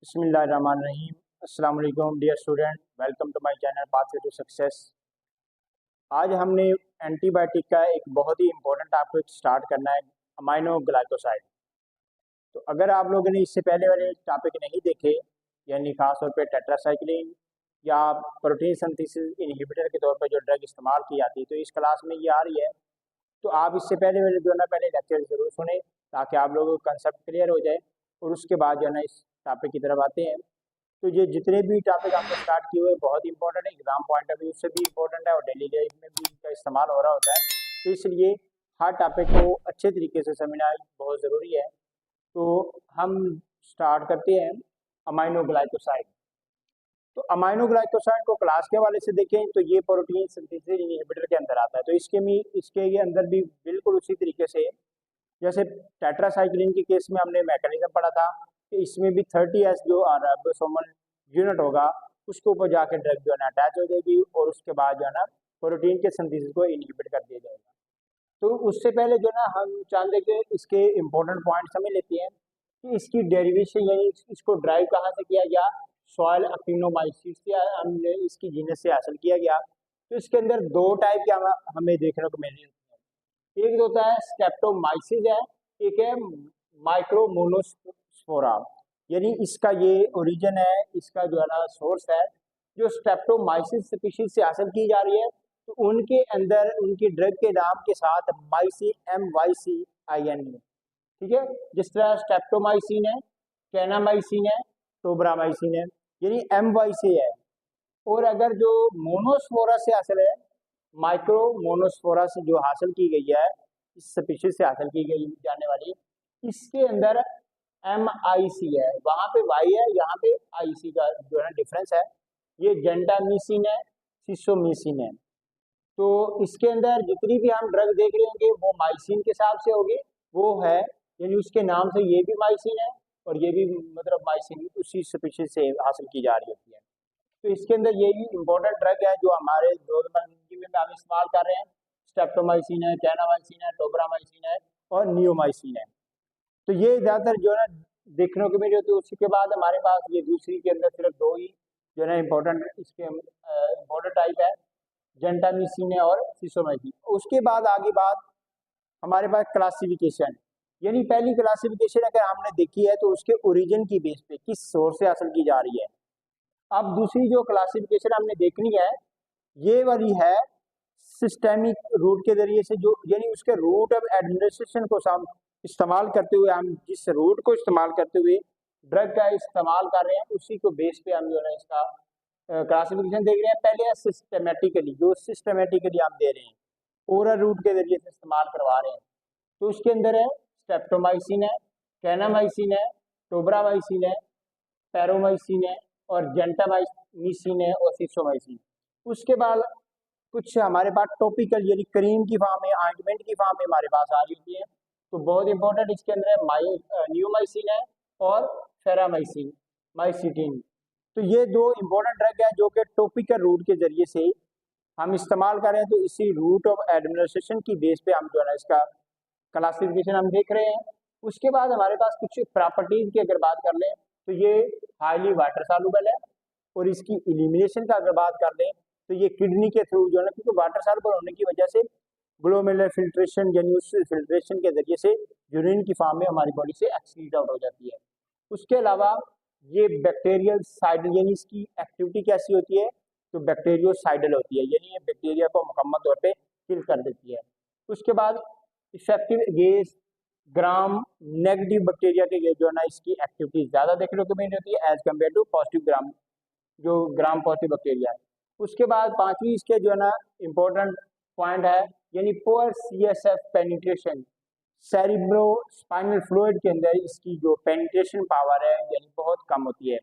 बिस्मिल्लाहिर्रहमानिर्रहीम। अस्सलाम वालेकुम dear student, welcome to my channel pathway to success. आज हमने एंटीबायोटिक का एक बहुत ही इम्पोर्टेंट टॉपिक स्टार्ट करना है, अमाइनो ग्लाइकोसाइड। तो अगर आप लोगों ने इससे पहले वाले टॉपिक नहीं देखे, यानी खासतौर पे टेट्रासाइक्लिन या प्रोटीन सिंथेसिस इनहिबिटर के तौर पर जो ड्रग इस्तेमाल की जाती है, तो इस क्लास में ये आ रही है। तो आप इससे पहले वाले जो है ना पहले लेक्चर ज़रूर सुने, ताकि आप लोगों को कंसेप्ट क्लियर हो जाए, और उसके बाद जो है ना इस टॉपिक की तरफ आते हैं। तो ये जितने भी टॉपिक हमने स्टार्ट किए हुए बहुत इंपॉर्टेंट है, एग्जाम पॉइंट ऑफ व्यू से भी इम्पोर्टेंट है और डेली लाइफ में भी इनका इस्तेमाल हो रहा होता है। तो इसलिए हर टॉपिक को अच्छे तरीके से समझना बहुत ज़रूरी है। तो हम स्टार्ट करते हैं अमाइनो ग्लाइकोसाइड। तो अमाइनो ग्लाइकोसाइड को क्लास के हवाले से देखें तो ये प्रोटीन सिंथेसिस इनहिबिटर के अंदर आता है। तो इसके ये अंदर भी बिल्कुल उसी तरीके से जैसे टेट्रासाइक्लिन के केस में हमने मैकेनिज्म पढ़ा था कि इसमें भी 30S जो राइबोसोमल यूनिट होगा उसके ऊपर जाके ड्रग जो है ना अटैच हो जाएगी, और उसके बाद जो है ना प्रोटीन के सिंथेसिस को इनहिबिट कर दिया जाएगा। तो उससे पहले जो ना हम चाहते कि इसके इम्पोर्टेंट पॉइंट समझ लेते हैं कि इसकी डेरिवेशन यानी इसको ड्राइव कहाँ से किया गया। सॉइल एक्टिनोमाइसिस से हमने इसकी जीनस से हासिल किया गया। तो इसके अंदर दो टाइप के हमें देखने को मिल रही है। एक होता है स्ट्रेप्टोमाइसिस है, एक है माइक्रोमोनोस्पोरा। यानी इसका ये ओरिजिन है, इसका जो है ना सोर्स है जो स्ट्रेप्टोमाइसिस स्पीशीज से हासिल की जा रही है। तो उनके अंदर उनकी ड्रग के नाम के साथ MYCIN है, ठीक है। जिस तरह स्ट्रेप्टोमाइसिन है, कैनामाइसिन है, टोब्रामाइसिन है, यानी MY से है। और अगर जो मोनोस्पोरा से हासिल है, माइक्रो मोनोस्पोरा से जो हासिल की गई है, इस स्पीशीज से हासिल की गई जाने वाली, इसके अंदर MIC है, वहां पे Y है, यहाँ पे IC का जो है डिफरेंस है। ये जेंटामिसिन है, सिसोमिसिन है। तो इसके अंदर जितनी भी हम ड्रग देख रहे होंगे वो माइसिन के हिसाब से होगी, वो है यानी उसके नाम से ये भी माइसिन है और ये भी मतलब माइसिन उसी स्पीशीज से हासिल की जा रही होती है। तो इसके अंदर ये भी इम्पोर्टेंट ड्रग है जो हमारे रोजमर्रा जिंदगी में हम इस्तेमाल कर रहे हैं। स्ट्रेप्टोमाइसिन है, कैनामाइसिन है, टोब्रामाइसिन है और नियोमाइसिन है। तो ये ज़्यादातर जो है ना देखने को मिले होते। उसके बाद हमारे पास ये दूसरी के अंदर सिर्फ दो ही जो है ना इम्पोर्टेंट इसके इम्पोर्टेंट टाइप है, जेंटामिसिन है और सिसोमाइसिन। उसके बाद आगे बात हमारे पास क्लासिफिकेशन, यानी पहली क्लासिफिकेशन अगर हमने देखी है तो उसके ओरिजिन की बेस पे किस सोर्स से हासिल की जा रही है। अब दूसरी जो क्लासिफिकेशन हमने देखनी है ये वाली है सिस्टेमिक रूट के जरिए से, जो यानी उसके रूट ऑफ एडमिनिस्ट्रेशन को हम इस्तेमाल करते हुए, हम जिस रूट को इस्तेमाल करते हुए ड्रग का इस्तेमाल कर रहे हैं उसी को बेस पे हम जो है इसका क्लासिफिकेशन देख रहे हैं। पहले है सिस्टमेटिकली, जो सिस्टमेटिकली हम दे रहे हैं, ओरल रूट के जरिए से इस्तेमाल करवा रहे हैं। तो उसके अंदर है स्ट्रेप्टोमाइसिन है, कैनामाइसिन है, टोब्रामाइसिन है, पैरोमाइसिन है और जेंटामाइसिन है और सिसोमाइसिन। उसके बाद कुछ हमारे पास टॉपिकल यानी क्रीम की फॉर्म में, ऑइंटमेंट की फॉर्म में हमारे पास आ रही होती है। तो बहुत इंपॉर्टेंट इसके अंदर है नियोमाइसिन है और फेरामाइसिन माइसिटिन। तो ये दो इंपॉर्टेंट ड्रग है जो कि टॉपिकल रूट के जरिए से हम इस्तेमाल कर रहे हैं। तो इसी रूट ऑफ एडमिनिस्ट्रेशन की बेस पे हम जो है ना इसका क्लासिफिकेशन हम देख रहे हैं। उसके बाद हमारे पास कुछ प्रॉपर्टीज की अगर बात कर लें तो ये हाईली वाटर सॉल्युबल है, और इसकी इलिमिनेशन का अगर बात कर लें तो ये किडनी के थ्रू जो है ना, क्योंकि वाटर सॉल्युबल होने की वजह से ग्लोमेरुलर फिल्ट्रेशन यानी उस फिल्ट्रेशन के जरिए से यूरिन की फॉर्म में हमारी बॉडी से एक्सक्रीट आउट हो जाती है। उसके अलावा ये बैक्टीरियल साइडल यानी इसकी एक्टिविटी कैसी होती है, तो बैक्टीरियोसाइडल होती है, यानी ये बैक्टीरिया को मुकम्मल तौर पे किल कर देती है। उसके बाद effective against gram negative bacteria के जो है ना इसकी एक्टिविटी ज़्यादा देखने को मिल रही है as compare to positive gram, जो ग्राम पॉजिटिव बैक्टीरिया है। उसके बाद पांचवी इसके जो है ना इम्पोर्टेंट पॉइंट है यानी poor CSF penetration, cerebro spinal fluid के अंदर इसकी जो पेनिट्रेशन पावर है यानी बहुत कम होती है।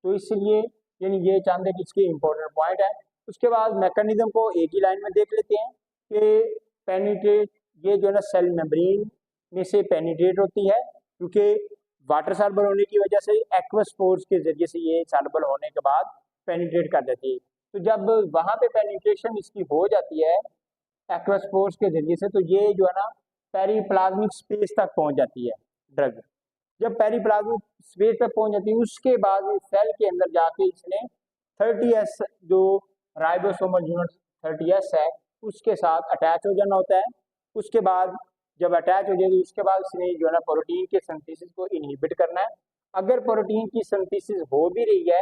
तो इसलिए यानी ये चाहते हैं कि इसके इम्पोर्टेंट पॉइंट है। उसके बाद मैकेनिज्म को एक ही लाइन में देख लेते हैं कि पेनिट्रेट ये जो है ना सेल मेम्ब्रेन में से पेनिट्रेट होती है, क्योंकि वाटर सॉल्युबल होने की वजह से एक्वस पोर्स के जरिए से ये सॉल्युबल होने के बाद पेनिट्रेट कर देती है। तो जब वहाँ पे पेनिट्रेशन इसकी हो जाती है एक्वस पोर्स के जरिए से, तो ये जो है ना पेरीप्लाज्मिक स्पेस तक पहुँच जाती है ड्रग। जब पेरिप्लाज्मिक स्पेस तक पहुंच जाती है उसके बाद सेल के अंदर जाके इसने 30S जो राइबोसोमल यूनिट 30S है उसके साथ अटैच हो जाना होता है। उसके बाद जब अटैच हो जाएगी उसके बाद इसने जो है ना प्रोटीन के सिंथेसिस को इनहिबिट करना है। अगर प्रोटीन की सिंथेसिस हो भी रही है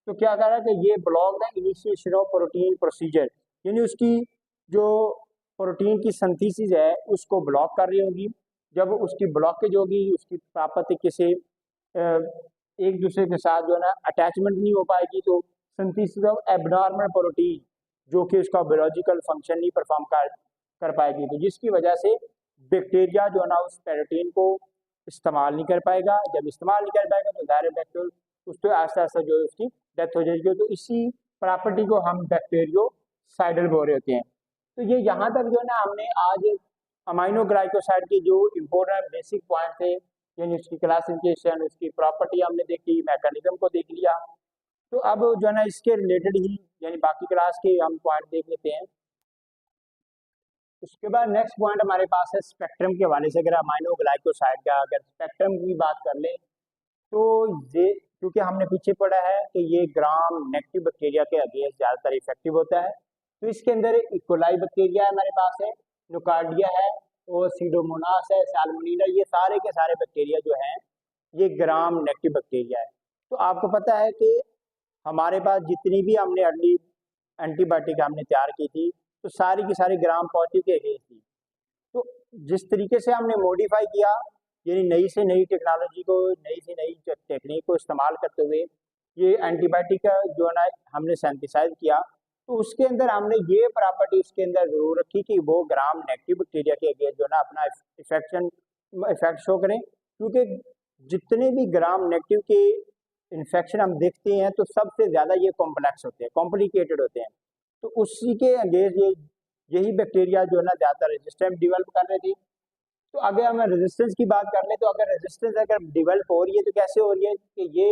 तो क्या कर रहा है कि ये block the initiation of protein procedure, यानी उसकी जो प्रोटीन की सिंथेसिस है उसको ब्लॉक कर रही होगी। जब उसकी ब्लॉकेज होगी उसकी प्राकृतिक किसी एक दूसरे के साथ जो है ना अटैचमेंट नहीं हो पाएगी तो सिंथेसिस ऑफ एबनॉर्मल प्रोटीन जो कि उसका बायोलॉजिकल फंक्शन नहीं परफॉर्म कर पाएगी, तो जिसकी वजह से बैक्टीरिया जो है ना उस प्रोटीन को इस्तेमाल नहीं कर पाएगा। जब इस्तेमाल नहीं कर पाएगा तो दायरे बैक्टीरियल उसको आस्ते आस्ते जो है उसकी डेथ हो जाएगी। तो इसी प्रॉपर्टी को हम बैक्टीरियोसाइडल बोल रहे होते हैं। तो ये यहाँ तक जो है ना हमने आज अमाइनो ग्लाइकोसाइड के जो इम्पोर्टेंट बेसिक पॉइंट थे यानी उसकी क्लासिफिकेशन, उसकी प्रॉपर्टी हमने देखी, मैकेनिज्म को देख लिया। तो अब जो है ना इसके रिलेटेड ही यानी बाकी क्लास के हम पॉइंट देख लेते हैं। उसके बाद नेक्स्ट पॉइंट हमारे पास है स्पेक्ट्रम के हवाले से। अगर अमाइनो ग्लाइकोसाइड का अगर स्पेक्ट्रम की बात कर ले तो ये क्योंकि हमने पीछे पढ़ा है कि ये ग्राम नेगेटिव बैक्टीरिया के अगेंस्ट ज़्यादातर इफेक्टिव होता है। तो इसके अंदर इकोलाई बैक्टीरिया हमारे पास है, नोकार्डिया है और सीडोमोनास है, सैल्मोनेला, ये सारे के सारे बैक्टीरिया जो हैं ये ग्राम नेगेटिव बैक्टीरिया है। तो आपको पता है कि हमारे पास जितनी भी हमने अर्ली एंटीबायोटिक हमने तैयार की थी तो सारी की सारी ग्राम पॉजिटिव के अगेंस्ट थी। तो जिस तरीके से हमने मॉडिफाई किया यानी नई से नई टेक्नोलॉजी को, नई से नई टेक्निक को इस्तेमाल करते हुए ये एंटीबायोटिक का जो है ना हमने सिंथेसाइज किया, तो उसके अंदर हमने ये प्रॉपर्टी उसके अंदर जरूर रखी कि वो ग्राम नेगेटिव बैक्टीरिया के अगेंस्ट जो है ना अपना इफेक्ट शो करें। क्योंकि जितने भी ग्राम नेगेटिव के इन्फेक्शन हम देखते हैं तो सबसे ज़्यादा ये कॉम्प्लेक्स होते हैं, कॉम्प्लिकेटेड होते हैं। तो उसी के अगेंस्ट यही बैक्टीरिया जो है ना ज़्यादा रेजिस्टेंस डिवेल्प कर रहे थे। तो अगर हम रेजिस्टेंस की बात कर ले तो अगर रेजिस्टेंस अगर डिवेल्प हो रही है तो कैसे हो रही है कि ये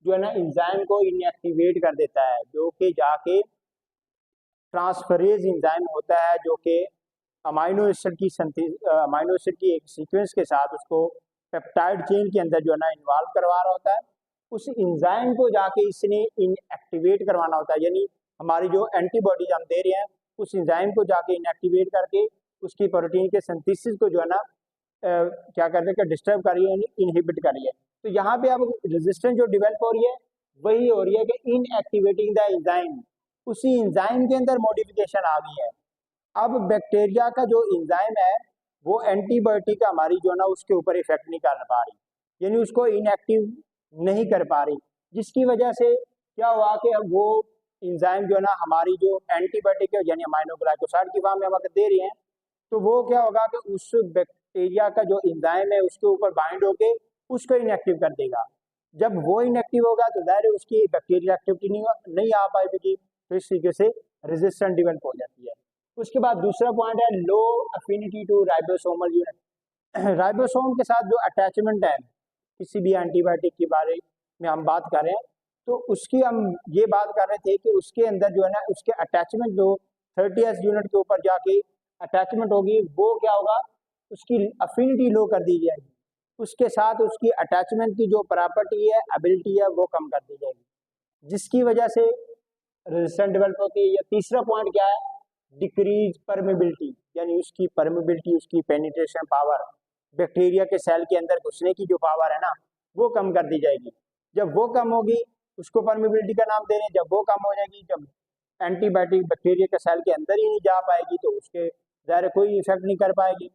जो है ना एंजाइम को इनएक्टिवेट कर देता है, जो कि जाके ट्रांसफरेज एंजाइम होता है जो कि अमाइनो एसिड की एक सीक्वेंस के साथ उसको पेप्टाइड चेन के अंदर जो है ना इन्वॉल्व करवा रहा होता है। उस एंजाइम को जाके इसने इनएक्टिवेट करवाना होता है, यानी हमारी जो एंटीबॉडीज हम दे रहे हैं उस एंजाइम को जाके इनएक्टिवेट करके उसकी प्रोटीन के सिंथेसिस को जो है ना क्या कर रही है, डिस्टर्ब कर रही है, इनहिबिट कर रही है। तो यहाँ पे अब रेजिस्टेंस जो डेवलप हो रही है वही हो रही है कि इनएक्टिवेटिंग द एंजाइम, उसी एंजाइम के अंदर मॉडिफिकेशन आ गई है। अब बैक्टीरिया का जो एंजाइम है वो एंटीबायोटिक हमारी जो है ना उसके ऊपर इफेक्ट नहीं कर पा रही, यानी उसको इनएक्टिव नहीं कर पा रही, जिसकी वजह से क्या हुआ कि वो एंजाइम जो है ना हमारी जो एंटीबायोटिक है यानी अमाइनो ग्लाइकोसाइड की फॉर्म में हम अगर दे रहे हैं तो वो क्या होगा कि उस बैक्टीरिया का जो एंजाइम है उसके ऊपर बाइंड होके उसको इनएक्टिव कर देगा। जब वो इनएक्टिव होगा तो ज़ाहिर उसकी बैक्टीरिया एक्टिविटी नहीं आ पाएगी, तो इस तरीके से रेजिस्टेंस डेवलप हो जाती है। उसके बाद दूसरा पॉइंट है low affinity to ribosomal unit. Ribosome के साथ जो अटैचमेंट है किसी भी एंटीबायोटिक के बारे में हम बात कर रहे हैं तो उसकी हम ये बात कर रहे थे कि उसके अंदर जो है ना उसके अटैचमेंट जो 30S यूनिट के ऊपर जाके अटैचमेंट होगी वो क्या होगा, उसकी अफिनिटी लो कर दी जाएगी, उसके साथ उसकी अटैचमेंट की जो प्रॉपर्टी है, एबिलिटी है, वो कम कर दी जाएगी, जिसकी वजह से रेजिस्टेंस डेवलप होती है। या तीसरा पॉइंट क्या है, डिक्रीज परमेबिलिटी, यानी उसकी परमेबिलिटी, उसकी पेनिट्रेशन पावर, बैक्टीरिया के सेल के अंदर घुसने की जो पावर है ना वो कम कर दी जाएगी। जब वो कम होगी उसको परमेबिलिटी का नाम दे रहे हैं, जब वो कम हो जाएगी, जब एंटीबायोटिक बैक्टीरिया के सेल के अंदर ही नहीं जा पाएगी तो उसके ज़ाहिर कोई इफेक्ट नहीं कर पाएगी।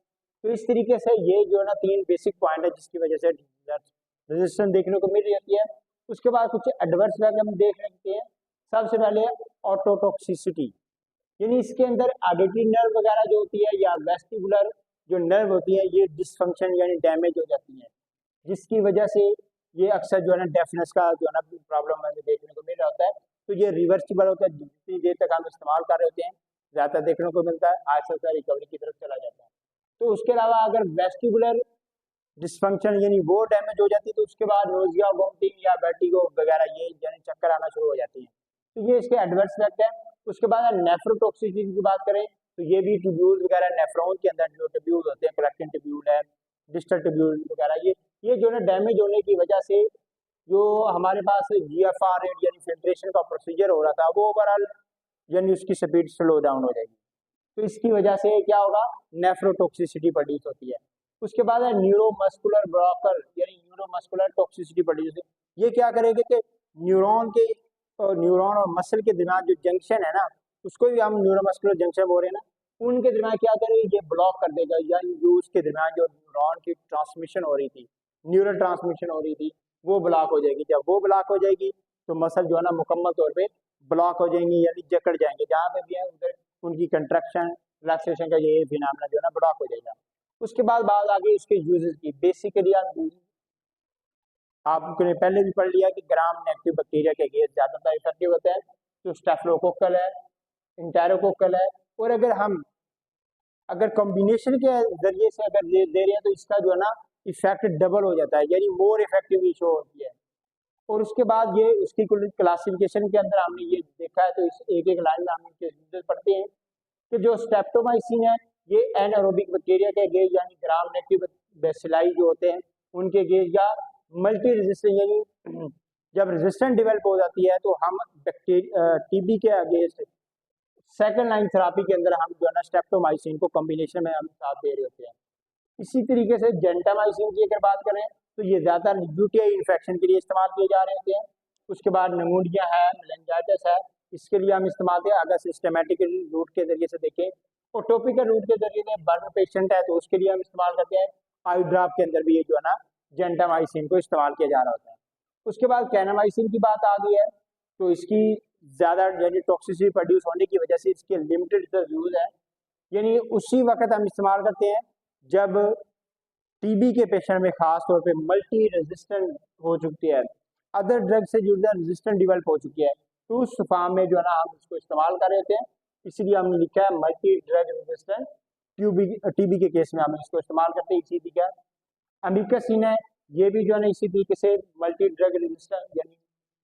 तो इस तरीके से ये जो है ना 3 बेसिक पॉइंट है जिसकी वजह से रेजिस्टेंस देखने को मिल जाती है। उसके बाद कुछ एडवर्स इफेक्ट हम देख सकते हैं। सबसे पहले ऑटोटॉक्सिसिटी, यानी इसके अंदर ऑडिटरी नर्व वगैरह जो होती है या वेस्टिबुलर जो नर्व होती है ये डिसफंक्शन यानी डैमेज हो जाती है, जिसकी वजह से ये अक्सर जो है ना डेफनेस का जो है ना प्रॉब्लम हमें देखने को मिल रहा होता है। तो ये रिवर्सिबल होता है, जितनी देर तक हम इस्तेमाल कर रहे होते हैं ज़्यादा देखने को मिलता है, आहिस्ता आहिस्ता रिकवरी की तरफ चला जाता है। तो उसके अलावा अगर वेस्टिबुलर डिसफंक्शन यानी वो डैमेज हो जाती है तो उसके बाद नोजिया, वोमिटिंग या वर्टिगो वगैरह ये यानी चक्कर आना शुरू हो जाती है। तो ये इसके एडवर्स इफेक्ट है। उसके बाद नेफ्रोटॉक्सिसिटी की बात करें तो ये भी ट्यूब्यूल वगैरह नेफ्रॉन के अंदर जो ट्यूब्यूल होते हैं, कलेक्टिंग ट्यूब्यूल है, डिस्टल ट्यूब्यूल वगैरह, ये ये जो है ना डैमेज होने की वजह से जो हमारे पास GFR रेट यानी फिल्ट्रेशन का प्रोसीजर हो रहा था वो ओवरऑल यानी उसकी स्पीड स्लो डाउन हो जाएगी। तो इसकी वजह से क्या होगा, नेफ्रोटॉक्सिसिटी प्रोड्यूस होती है। उसके बाद है न्यूरोमस्कुलर ब्लॉकर यानी न्यूरोमस्कुलर टॉक्सिसिटी प्रोड्यूस। ये क्या करेंगे कि न्यूरॉन और मसल के दरमियान जो जंक्शन है ना, उसको भी हम न्यूरोमस्कुलर जंक्शन बोल रहे हैं ना, उनके दरमियान क्या करेगा, ये ब्लॉक कर देगा। यानी जो उसके दरमियान जो न्यूरॉन की ट्रांसमिशन हो रही थी, न्यूरल ट्रांसमिशन हो रही थी, वो ब्लॉक हो जाएगी। जब वो ब्लॉक हो जाएगी तो मसल जो है ना मुकम्मल तौर पे ब्लॉक हो जाएंगी यानी जकड़ जाएंगे। जहाँ पे भी है उधर उनकी कंट्रैक्शन रिलैक्सेशन का ये फिनोमेना जो है ना ब्लॉक हो जाएगा। उसके बाद बात आ गई उसके यूजेस की। बेसिकली आपने पहले भी पढ़ लिया कि ग्राम नेगेटिव बैक्टीरिया के अगेंस्ट ज़्यादातर इफेक्टिव होते हैं, तो स्टेफिलोकोकल है, इंटेरोकोकल है। और अगर कॉम्बिनेशन के जरिए से अगर दे रहे हैं तो इसका जो है ना इफेक्ट डबल हो जाता है, यानी मोर इफेक्टिव शो होती है। और उसके बाद ये उसकी क्लासिफिकेशन के अंदर हमने ये देखा है, तो इस एक एक लाइन में हम इनके पढ़ते हैं कि जो स्ट्रेप्टोमाइसिन है ये एनारोबिक बैक्टीरिया के अगेंस्ट यानी ग्राम नेगेटिव बैसिलाई जो होते हैं उनके अगेंस्ट, या मल्टी रेजिस्टेंट यानी जब रेजिस्टेंट डेवलप हो जाती है तो हम TB के अगेंस्ट सेकंड लाइन थेरापी के अंदर हम जो है ना स्ट्रेप्टोमाइसिन को कॉम्बिनेशन में हम साथ दे रहे होते हैं। इसी तरीके से जेंटामाइसिन की अगर बात करें तो ये ज़्यादातर यूटीआई इन्फेक्शन के लिए इस्तेमाल किए जा रहे होते हैं। उसके बाद निमोनिया है, मेनिंजाइटिस है, इसके लिए हम इस्तेमाल करें। अगर सिस्टमेटिक रूट के जरिए से देखें और टॉपिकल रूट के जरिए से बर्न पेशेंट है तो उसके लिए हम इस्तेमाल करते हैं। आई ड्रॉप के अंदर भी ये जो है ना जेंटामाइसिन को इस्तेमाल किया जा रहा होता है। उसके बाद कैनामाइसिन की बात आ गई है, तो इसकी ज़्यादा यानी टॉक्सिसिटी प्रोड्यूस होने की वजह से इसके लिमिटेड यूज है, यानी उसी वक्त हम इस्तेमाल करते हैं जब TB के पेशेंट में खास तौर पे मल्टी रेजिस्टेंट हो चुकी है, अदर ड्रग से जो है रेजिस्टेंट डेवलप हो चुकी है, तो उस फॉर्म में जो है ना हम इसको इस्तेमाल कर रहे थे। इसीलिए हमने लिखा है मल्टी ड्रग रेजिस्टेंट TB के केस में हम इसको इस्तेमाल करते हैं। इसी तरीके अमिकासिन है, ये भी जो है ना इसी तरीके से मल्टी ड्रग रेजिस्टेंट यानी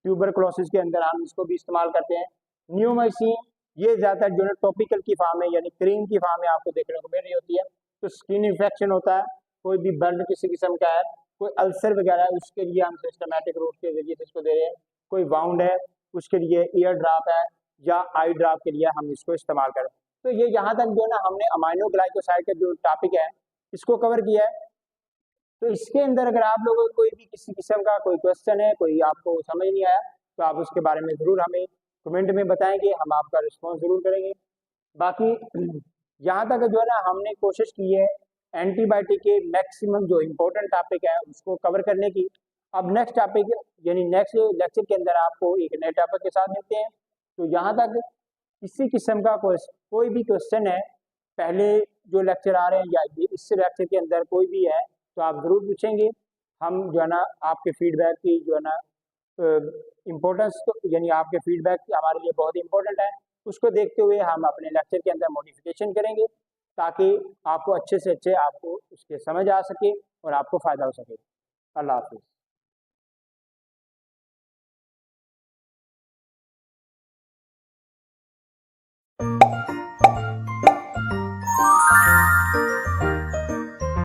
ट्यूबरकुलोसिस के अंदर हम इसको भी इस्तेमाल करते हैं। न्यूमाइसिन ये ज़्यादातर जो है टॉपिकल की फॉर्म में यानी क्रीम की फॉर्म में आपको देखने को मिल रही होती है। तो स्किन इन्फेक्शन होता है, कोई भी बर्न किसी किस्म का है, कोई अल्सर वगैरह है, उसके लिए हम सिस्टमेटिक रूट के जरिए से इसको दे रहे हैं। कोई वाउंड है उसके लिए ईयर ड्रॉप है, या आई ड्रॉप के लिए हम इसको इस्तेमाल करें। तो ये यहाँ तक जो है ना हमने अमाइनो ग्लाइकोसाइड का जो टॉपिक है इसको कवर किया है। तो इसके अंदर अगर आप लोगों को कोई भी किसी किस्म का कोई क्वेश्चन है, कोई आपको समझ नहीं आया, तो आप उसके बारे में ज़रूर हमें कमेंट में बताएंगे, हम आपका रिस्पॉन्स ज़रूर करेंगे। बाकी यहाँ तक जो है ना हमने कोशिश की है एंटीबायोटिक के मैक्सिमम जो इम्पोर्टेंट टॉपिक है उसको कवर करने की। अब नेक्स्ट टॉपिक यानी नेक्स्ट लेक्चर के अंदर आपको एक नए टॉपिक के साथ मिलते हैं। तो यहाँ तक किसी किस्म का कोई भी क्वेश्चन है, पहले जो लेक्चर आ रहे हैं या इस लेक्चर के अंदर कोई भी है तो आप ज़रूर पूछेंगे। हम जो है ना आपके फीडबैक की जो है ना इम्पोर्टेंस, तो यानी आपके फीडबैक हमारे लिए बहुत इंपॉर्टेंट है, उसको देखते हुए हम अपने लेक्चर के अंदर मॉडिफिकेशन करेंगे ताकि आपको अच्छे से अच्छे आपको उसके समझ आ सके और आपको फ़ायदा हो सके। अल्लाह हाफिज़।